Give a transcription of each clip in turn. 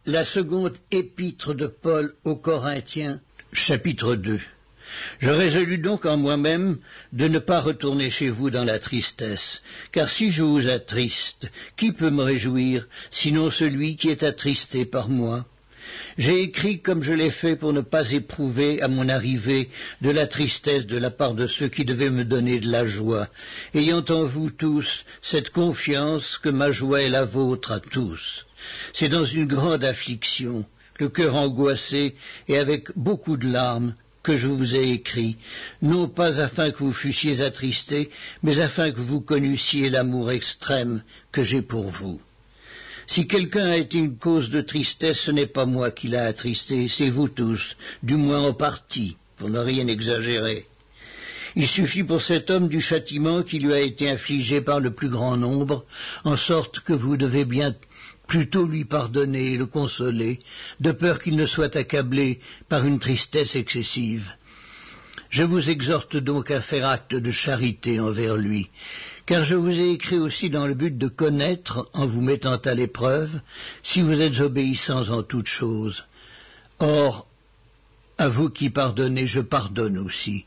La seconde épître de Paul aux Corinthiens, chapitre 2. Je résolus donc en moi-même de ne pas retourner chez vous dans la tristesse, car si je vous attriste, qui peut me réjouir, sinon celui qui est attristé par moi? J'ai écrit comme je l'ai fait pour ne pas éprouver à mon arrivée de la tristesse de la part de ceux qui devaient me donner de la joie, ayant en vous tous cette confiance que ma joie est la vôtre à tous. C'est dans une grande affliction, le cœur angoissé et avec beaucoup de larmes, que je vous ai écrit, non pas afin que vous fussiez attristés, mais afin que vous connussiez l'amour extrême que j'ai pour vous. Si quelqu'un a été une cause de tristesse, ce n'est pas moi qui l'a attristé, c'est vous tous, du moins en partie, pour ne rien exagérer. Il suffit pour cet homme du châtiment qui lui a été infligé par le plus grand nombre, en sorte que vous devez bien plutôt lui pardonner et le consoler, de peur qu'il ne soit accablé par une tristesse excessive. Je vous exhorte donc à faire acte de charité envers lui, car je vous ai écrit aussi dans le but de connaître, en vous mettant à l'épreuve, si vous êtes obéissants en toutes choses. Or, à vous qui pardonnez, je pardonne aussi.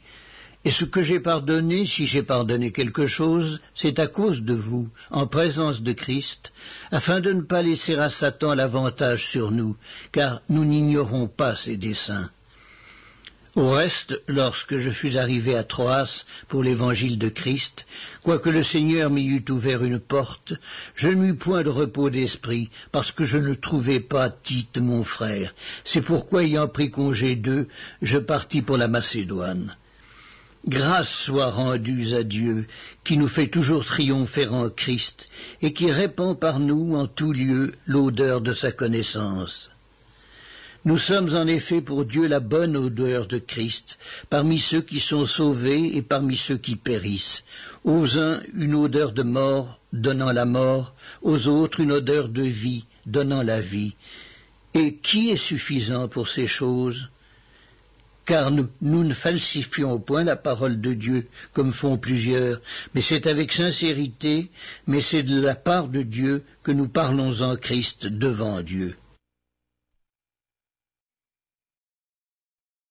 Et ce que j'ai pardonné, si j'ai pardonné quelque chose, c'est à cause de vous, en présence de Christ, afin de ne pas laisser à Satan l'avantage sur nous, car nous n'ignorons pas ses desseins. Au reste, lorsque je fus arrivé à Troas pour l'évangile de Christ, quoique le Seigneur m'y eût ouvert une porte, je n'eus point de repos d'esprit, parce que je ne trouvais pas Tite mon frère. C'est pourquoi, ayant pris congé d'eux, je partis pour la Macédoine. Grâce soit rendue à Dieu, qui nous fait toujours triompher en Christ, et qui répand par nous en tout lieu l'odeur de sa connaissance. Nous sommes en effet pour Dieu la bonne odeur de Christ, parmi ceux qui sont sauvés et parmi ceux qui périssent. Aux uns une odeur de mort, donnant la mort, aux autres une odeur de vie, donnant la vie. Et qui est suffisant pour ces choses ? Car nous ne falsifions point la parole de Dieu, comme font plusieurs, mais c'est avec sincérité, mais c'est de la part de Dieu que nous parlons en Christ devant Dieu.